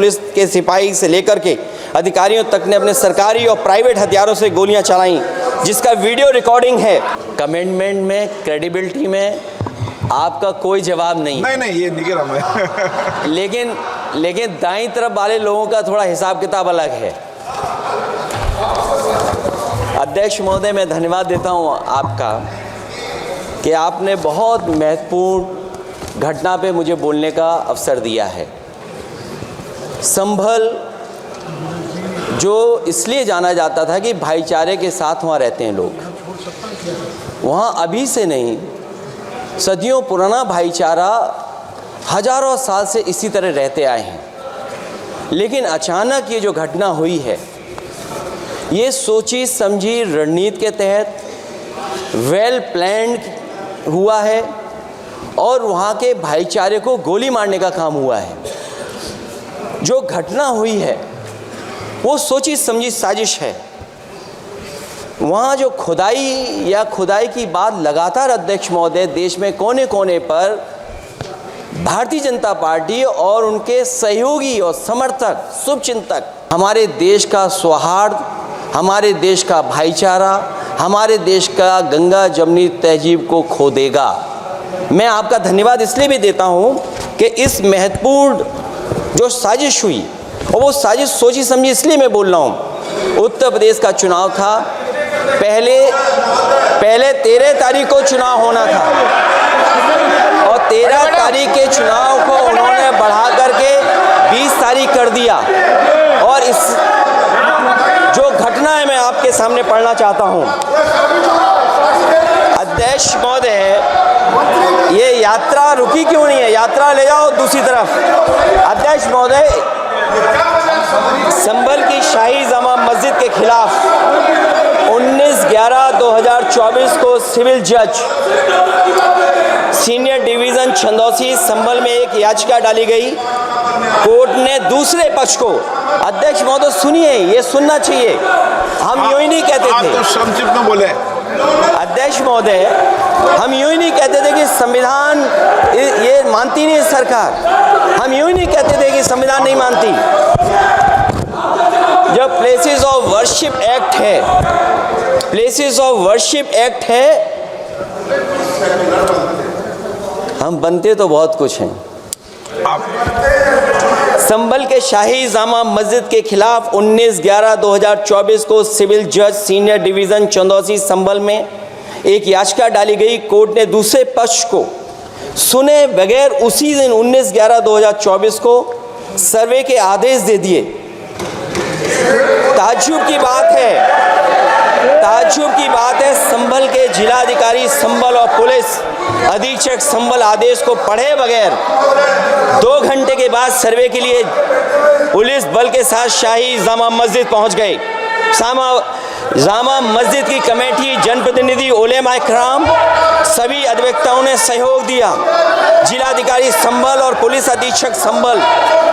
Police के सिपाही से लेकर के अधिकारियों तक ने अपने सरकारी और प्राइवेट हथियारों से गोलियां चलाई, जिसका वीडियो रिकॉर्डिंग है। कमेंटमेंट में, क्रेडिबिलिटी में आपका कोई जवाब नहीं। नहीं ये नहीं कह रहा मैं। लेकिन दाईं तरफ वाले लोगों का थोड़ा हिसाब किताब अलग है। अध्यक्ष महोदय, मैं धन्यवाद देता हूं आपका कि आपने बहुत महत्वपूर्ण घटना पे मुझे बोलने का अवसर दिया है। संभल जो इसलिए जाना जाता था कि भाईचारे के साथ वहाँ रहते हैं लोग, वहाँ अभी से नहीं, सदियों पुराना भाईचारा हजारों साल से इसी तरह रहते आए हैं। लेकिन अचानक ये जो घटना हुई है, ये सोची समझी रणनीति के तहत वेल प्लान्ड हुआ है और वहाँ के भाईचारे को गोली मारने का काम हुआ है। जो घटना हुई है वो सोची समझी साजिश है। वहाँ जो खुदाई की बात लगातार अध्यक्ष महोदय देश में कोने कोने पर भारतीय जनता पार्टी और उनके सहयोगी और समर्थक, शुभचिंतक हमारे देश का सौहार्द, हमारे देश का भाईचारा, हमारे देश का गंगा जमनी तहजीब को खो देगा। मैं आपका धन्यवाद इसलिए भी देता हूँ कि इस महत्वपूर्ण जो साजिश हुई, और वो साजिश सोची समझी इसलिए मैं बोल रहा हूँ। उत्तर प्रदेश का चुनाव था, पहले 13 तारीख को चुनाव होना था और 13 तारीख के चुनाव को उन्होंने बढ़ा करके 20 तारीख कर दिया। और इस जो घटना है मैं आपके सामने पढ़ना चाहता हूँ। अध्यक्ष महोदय, ये यात्रा रुकी क्यों नहीं है? यात्रा ले जाओ दूसरी तरफ। अध्यक्ष महोदय, संभल की शाही जामा मस्जिद के खिलाफ 19/11/2024 को सिविल जज सीनियर डिवीज़न छंदौसी संभल में एक याचिका डाली गई। कोर्ट ने दूसरे पक्ष को, अध्यक्ष महोदय सुनिए, ये सुनना चाहिए, हम यूं ही नहीं कहते थे। आप तो संक्षिप्त में बोले। अध्यक्ष महोदय, हम यूं ही नहीं कहते थे कि संविधान ये मानती नहीं सरकार। हम यूं ही नहीं कहते थे कि संविधान नहीं मानती। जब प्लेसेस ऑफ वर्शिप एक्ट है, प्लेसेस ऑफ वर्शिप एक्ट है, हम बनते तो बहुत कुछ हैं। संभल के शाही जामा मस्जिद के खिलाफ 19/11/2024 को सिविल जज सीनियर डिवीज़न चंदौसी संभल में एक याचिका डाली गई। कोर्ट ने दूसरे पक्ष को सुने बगैर उसी दिन 19/11/2024 को सर्वे के आदेश दे दिए। ताज्जुब की बात है, संभल के जिलाधिकारी संभल और पुलिस अधीक्षक संभल आदेश को पढ़े बगैर 2 घंटे के बाद सर्वे के लिए पुलिस बल के साथ शाही जामा मस्जिद पहुंच गए। जामा मस्जिद की कमेटी, जनप्रतिनिधि, उलेमा इकराम, सभी अधिवक्ताओं ने सहयोग दिया। जिलाधिकारी संभल और पुलिस अधीक्षक संभल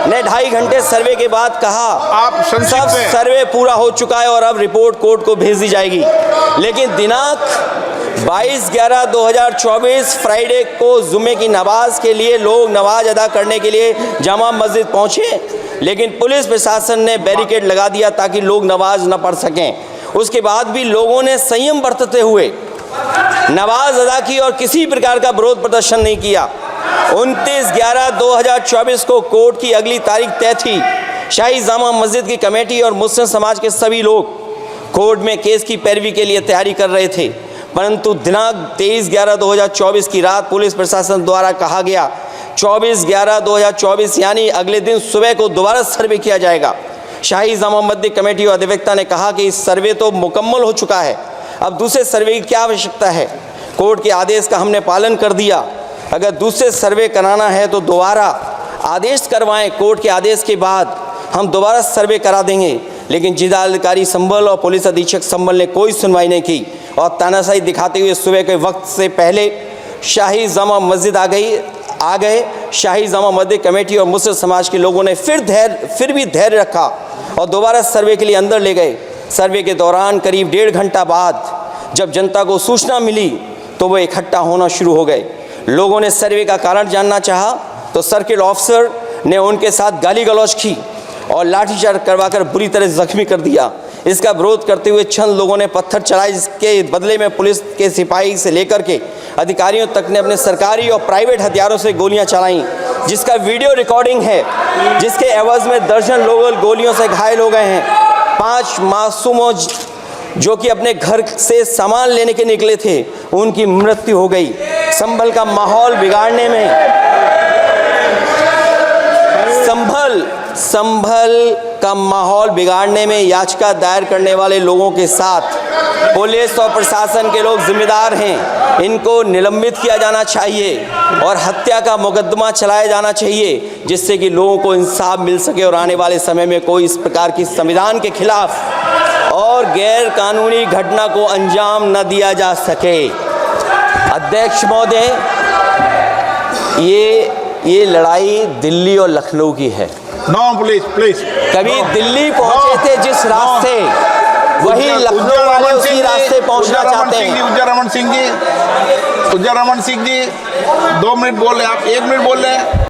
ने 2.5 घंटे सर्वे के बाद कहा, आप सब सर्वे पूरा हो चुका है और अब रिपोर्ट कोर्ट को भेज दी जाएगी। लेकिन दिनांक 22/11/2024 फ्राइडे को जुमे की नमाज के लिए लोग नमाज अदा करने के लिए जामा मस्जिद पहुंचे, लेकिन पुलिस प्रशासन ने बैरिकेड लगा दिया ताकि लोग नमाज न पढ़ सकें। उसके बाद भी लोगों ने संयम बरतते हुए नमाज अदा की और किसी प्रकार का विरोध प्रदर्शन नहीं किया। 29/11/2024 को कोर्ट की अगली तारीख तय थी। शाही जामा मस्जिद की कमेटी और मुस्लिम समाज के सभी लोग कोर्ट में केस की पैरवी के लिए तैयारी कर रहे थे, परंतु दिनांक 23/11/2024 की रात पुलिस प्रशासन द्वारा कहा गया 24/11/2024 यानी अगले दिन सुबह को दोबारा सर्वे किया जाएगा। शाही जामा मस्जिद कमेटी और अधिवक्ता ने कहा कि इस सर्वे तो मुकम्मल हो चुका है, अब दूसरे सर्वे की क्या आवश्यकता है? कोर्ट के आदेश का हमने पालन कर दिया। अगर दूसरे सर्वे कराना है तो दोबारा आदेश करवाएं, कोर्ट के आदेश के बाद हम दोबारा सर्वे करा देंगे। लेकिन जिलाधिकारी संभल और पुलिस अधीक्षक संभल ने कोई सुनवाई नहीं की और तानाशाही दिखाते हुए सुबह के वक्त से पहले शाही जामा मस्जिद आ गए। शाही जामा मस्जिद कमेटी और मुस्लिम समाज के लोगों ने फिर भी धैर्य रखा और दोबारा सर्वे के लिए अंदर ले गए। सर्वे के दौरान करीब 1.5 घंटा बाद जब जनता को सूचना मिली तो वो इकट्ठा होना शुरू हो गए। लोगों ने सर्वे का कारण जानना चाहा तो सर्किल ऑफिसर ने उनके साथ गाली गलौज की और लाठीचार्ज करवाकर बुरी तरह जख्मी कर दिया। इसका विरोध करते हुए चंद लोगों ने पत्थर चलाए, जिसके बदले में पुलिस के सिपाही से लेकर के अधिकारियों तक ने अपने सरकारी और प्राइवेट हथियारों से गोलियां चलाईं, जिसका वीडियो रिकॉर्डिंग है, जिसके एवज में दर्जन लोग गोलियों से घायल हो गए हैं। 5 मासूमों जो कि अपने घर से सामान लेने के निकले थे, उनकी मृत्यु हो गई। संभल का माहौल बिगाड़ने में संभल का माहौल बिगाड़ने में याचिका दायर करने वाले लोगों के साथ पुलिस और प्रशासन के लोग जिम्मेदार हैं। इनको निलंबित किया जाना चाहिए और हत्या का मुकदमा चलाया जाना चाहिए, जिससे कि लोगों को इंसाफ मिल सके और आने वाले समय में कोई इस प्रकार की संविधान के खिलाफ और गैर कानूनी घटना को अंजाम न दिया जा सके। अध्यक्ष महोदय, ये लड़ाई दिल्ली और लखनऊ की है। नो प्लीज कभी दिल्ली पहुंचे थे जिस रास्ते, वही लखनऊ वाले उसी रास्ते पहुंचना चाहते हैं। उज्जर रमन सिंह जी 2 मिनट बोल रहे, आप 1 मिनट बोल रहे हैं।